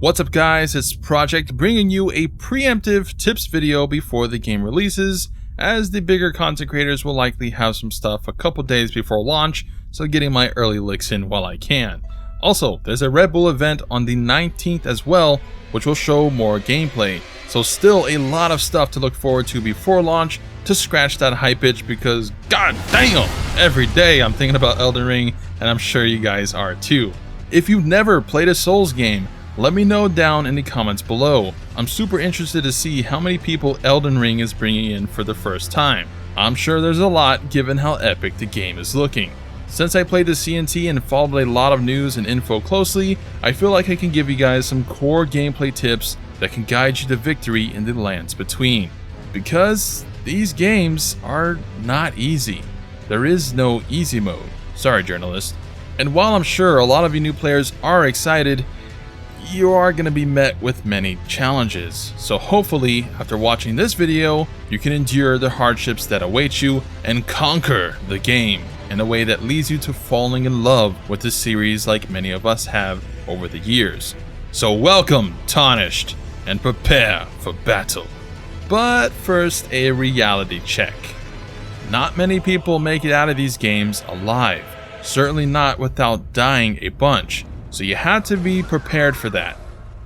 What's up guys, it's Project bringing you a preemptive tips video before the game releases, as the bigger content creators will likely have some stuff a couple days before launch, so getting my early licks in while I can. Also, there's a Redbull event on the 19th as well, which will show more gameplay, so still a lot of stuff to look forward to before launch to scratch that hype itch, because god damn, every day I'm thinking about Elden Ring, and I'm sure you guys are too. If you've never played a Souls game, let me know down in the comments below. I'm super interested to see how many people Elden Ring is bringing in for the first time. I'm sure there's a lot given how epic the game is looking. Since I played the CNT and followed a lot of news and info closely, I feel like I can give you guys some core gameplay tips that can guide you to victory in the lands between. Because these games are not easy. There is no easy mode. Sorry, journalist. And while I'm sure a lot of you new players are excited, you are going to be met with many challenges. So hopefully, after watching this video, you can endure the hardships that await you and conquer the game in a way that leads you to falling in love with the series like many of us have over the years. So welcome, Tarnished, and prepare for battle. But first, a reality check. Not many people make it out of these games alive, certainly not without dying a bunch. So you had to be prepared for that.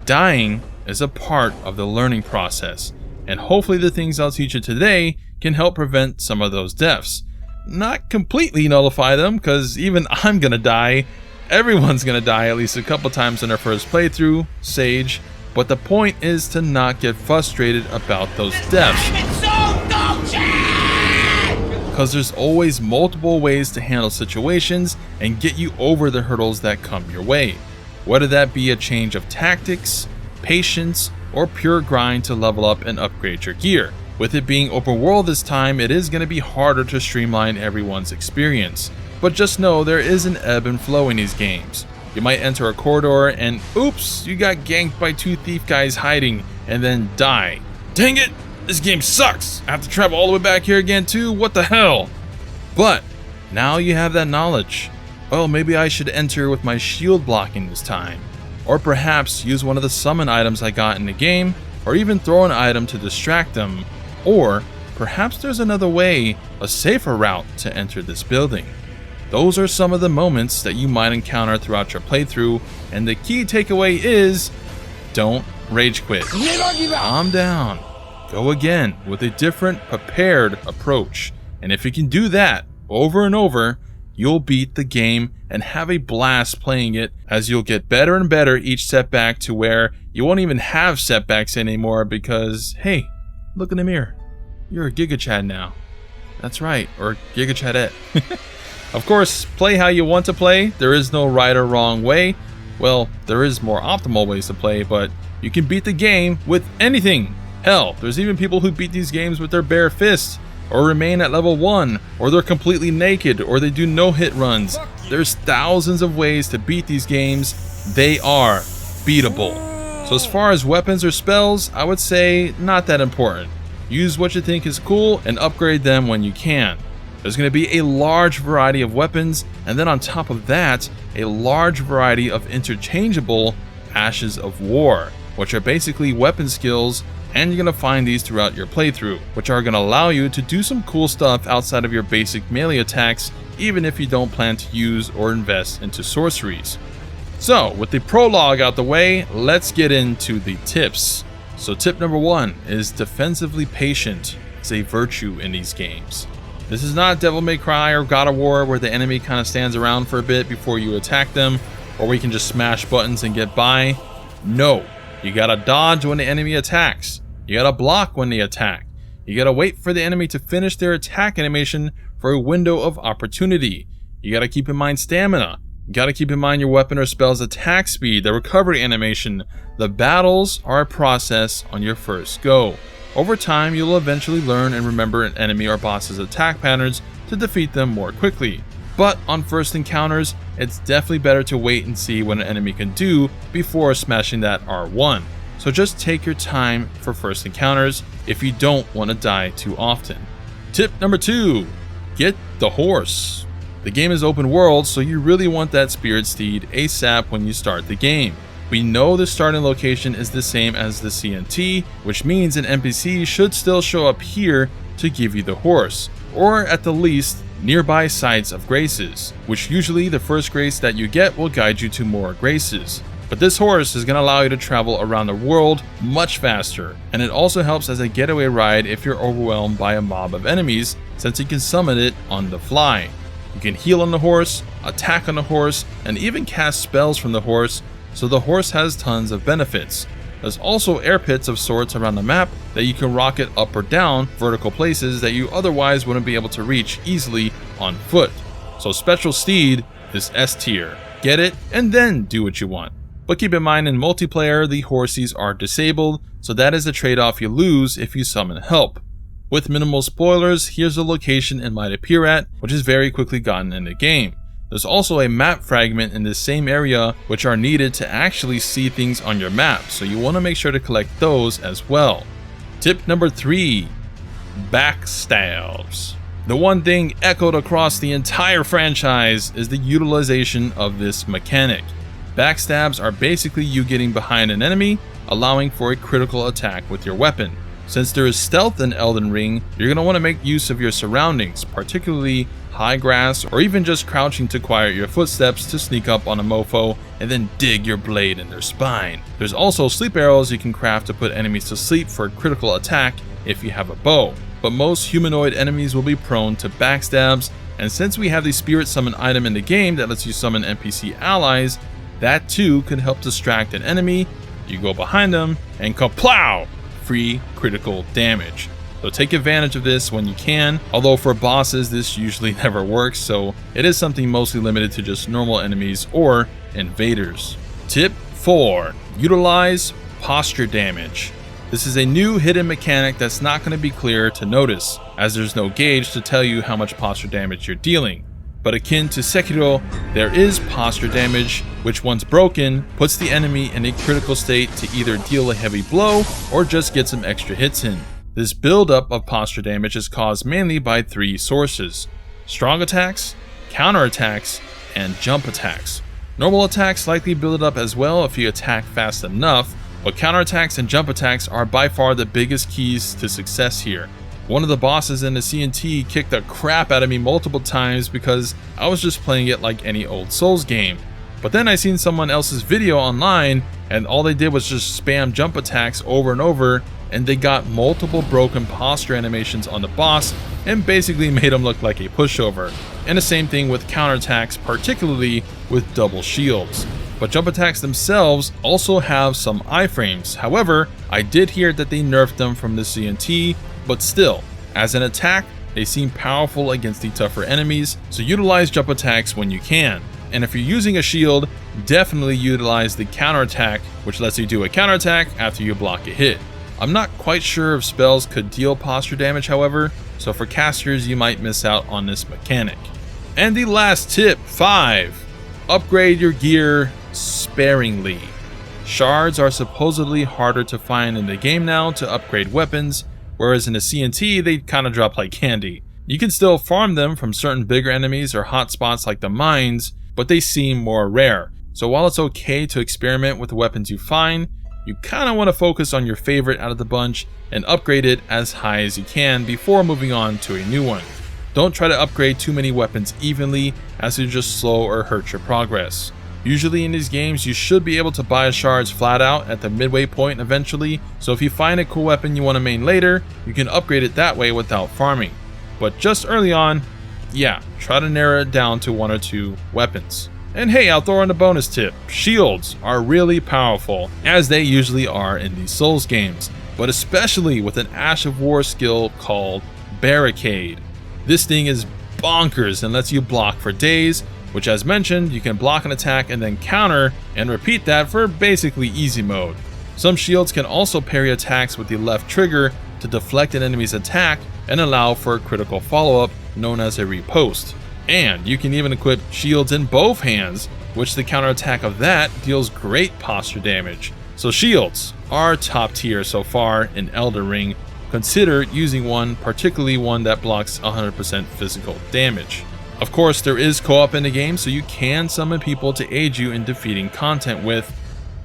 Dying is a part of the learning process, and hopefully the things I'll teach you today can help prevent some of those deaths. Not completely nullify them, because even I'm gonna die. Everyone's gonna die at least a couple times in their first playthrough, Sage, but the point is to not get frustrated about those deaths. Because there's always multiple ways to handle situations and get you over the hurdles that come your way. Whether that be a change of tactics, patience, or pure grind to level up and upgrade your gear. With it being open world this time, it is going to be harder to streamline everyone's experience. But just know there is an ebb and flow in these games. You might enter a corridor and oops, you got ganked by two thief guys hiding and then die. Dang it! This game sucks! I have to travel all the way back here again too? What the hell? But now you have that knowledge. Well, maybe I should enter with my shield blocking this time. Or perhaps use one of the summon items I got in the game, or even throw an item to distract them. Or perhaps there's another way, a safer route to enter this building. Those are some of the moments that you might encounter throughout your playthrough, and the key takeaway is, don't rage quit. Calm down. Go again with a different, prepared approach. And if you can do that over and over, you'll beat the game and have a blast playing it, as you'll get better and better each setback to where you won't even have setbacks anymore because, hey, look in the mirror. You're a Giga Chad now. That's right, or Giga Chadette. Of course, play how you want to play. There is no right or wrong way. Well, there is more optimal ways to play, but you can beat the game with anything. Hell, there's even people who beat these games with their bare fists, or remain at level 1, or they're completely naked, or they do no hit runs. There's thousands of ways to beat these games. They are beatable. So as far as weapons or spells, I would say not that important. Use what you think is cool and upgrade them when you can. There's going to be a large variety of weapons, and then on top of that, a large variety of interchangeable Ashes of War, which are basically weapon skills, and you're going to find these throughout your playthrough, which are going to allow you to do some cool stuff outside of your basic melee attacks, even if you don't plan to use or invest into sorceries. So, with the prologue out the way, let's get into the tips. So tip number 1 is defensively patient is a virtue in these games. This is not Devil May Cry or God of War where the enemy kind of stands around for a bit before you attack them, or we can just smash buttons and get by. No. You gotta dodge when the enemy attacks. You gotta block when they attack. You gotta wait for the enemy to finish their attack animation for a window of opportunity. You gotta keep in mind stamina. You gotta keep in mind your weapon or spell's attack speed, the recovery animation. The battles are a process on your first go. Over time, you'll eventually learn and remember an enemy or boss's attack patterns to defeat them more quickly. But on first encounters, it's definitely better to wait and see what an enemy can do before smashing that R1. So just take your time for first encounters if you don't want to die too often. Tip number 2, get the horse. The game is open world, so you really want that spirit steed ASAP when you start the game. We know the starting location is the same as the CNT, which means an NPC should still show up here to give you the horse, or at the least, nearby sites of graces, which usually the first grace that you get will guide you to more graces. But this horse is going to allow you to travel around the world much faster, and it also helps as a getaway ride if you're overwhelmed by a mob of enemies, since you can summon it on the fly. You can heal on the horse, attack on the horse, and even cast spells from the horse, so the horse has tons of benefits. There's also air pits of sorts around the map that you can rocket up or down vertical places that you otherwise wouldn't be able to reach easily on foot. So Special Steed is S tier. Get it and then do what you want. But keep in mind, in multiplayer, the horsies are disabled, so that is a trade-off you lose if you summon help. With minimal spoilers, here's the location it might appear at, which is very quickly gotten in the game. There's also a map fragment in this same area which are needed to actually see things on your map, so you want to make sure to collect those as well. Tip number 3, backstabs. The one thing echoed across the entire franchise is the utilization of this mechanic. Backstabs are basically you getting behind an enemy, allowing for a critical attack with your weapon. Since there is stealth in Elden Ring, you're going to want to make use of your surroundings, particularly high grass or even just crouching to quiet your footsteps to sneak up on a mofo and then dig your blade in their spine. There's also sleep arrows you can craft to put enemies to sleep for a critical attack if you have a bow. But most humanoid enemies will be prone to backstabs, and since we have the spirit summon item in the game that lets you summon NPC allies, that too can help distract an enemy. You go behind them and kaplow! Free critical damage. So take advantage of this when you can, although for bosses this usually never works, so it is something mostly limited to just normal enemies or invaders. Tip 4. Utilize posture damage. This is a new hidden mechanic that's not going to be clear to notice, as there's no gauge to tell you how much posture damage you're dealing. But akin to Sekiro, there is posture damage, which once broken, puts the enemy in a critical state to either deal a heavy blow or just get some extra hits in. This buildup of posture damage is caused mainly by 3 sources: strong attacks, counter attacks, and jump attacks. Normal attacks likely build it up as well if you attack fast enough, but counter attacks and jump attacks are by far the biggest keys to success here. One of the bosses in the CNT kicked the crap out of me multiple times because I was just playing it like any old Souls game. But then I seen someone else's video online and all they did was just spam jump attacks over and over, and they got multiple broken posture animations on the boss and basically made him look like a pushover. And the same thing with counterattacks, particularly with double shields. But jump attacks themselves also have some iframes. However, I did hear that they nerfed them from the CNT, but still, as an attack, they seem powerful against the tougher enemies, so utilize jump attacks when you can. And if you're using a shield, definitely utilize the counterattack, which lets you do a counterattack after you block a hit. I'm not quite sure if spells could deal posture damage, however, so for casters you might miss out on this mechanic. And the last tip, 5. Upgrade your gear sparingly. Shards are supposedly harder to find in the game now to upgrade weapons, whereas in the CNT they kinda drop like candy. You can still farm them from certain bigger enemies or hotspots like the mines, but they seem more rare. So while it's okay to experiment with the weapons you find, you kinda wanna focus on your favorite out of the bunch and upgrade it as high as you can before moving on to a new one. Don't try to upgrade too many weapons evenly, as it just slow or hurt your progress. Usually in these games you should be able to buy shards flat out at the midway point eventually, so if you find a cool weapon you want to main later, you can upgrade it that way without farming. But just early on, yeah, try to narrow it down to 1 or 2 weapons. And hey, I'll throw in a bonus tip. Shields are really powerful, as they usually are in these Souls games, but especially with an Ash of War skill called Barricade. This thing is bonkers and lets you block for days, which as mentioned, you can block an attack and then counter and repeat that for basically easy mode. Some shields can also parry attacks with the left trigger to deflect an enemy's attack and allow for a critical follow-up known as a riposte. And you can even equip shields in both hands, which the counterattack of that deals great posture damage. So shields are top tier so far in Elden Ring. Consider using one, particularly one that blocks 100% physical damage. Of course, there is co-op in the game, so you can summon people to aid you in defeating content with,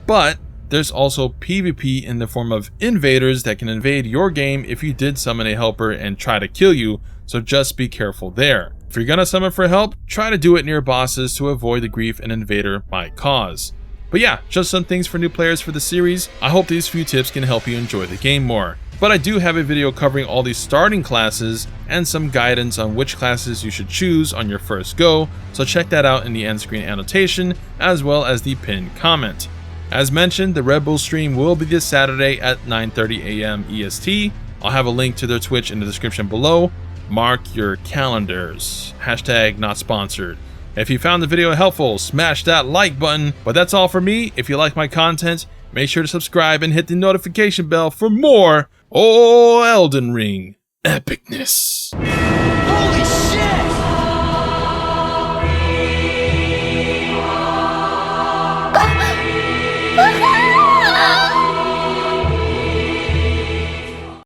But there's also PvP in the form of invaders that can invade your game if you did summon a helper and try to kill you, so just be careful there. If you're gonna summon for help, try to do it near bosses to avoid the grief an invader might cause. But yeah, just some things for new players for the series. I hope these few tips can help you enjoy the game more. But I do have a video covering all these starting classes and some guidance on which classes you should choose on your first go, so check that out in the end screen annotation as well as the pinned comment. As mentioned, the Redbull stream will be this Saturday at 9:30 AM EST. I'll have a link to their Twitch in the description below. Mark your calendars. Hashtag not sponsored. If you found the video helpful, smash that like button. But that's all for me. If you like my content, make sure to subscribe and hit the notification bell for more Elden Ring epicness.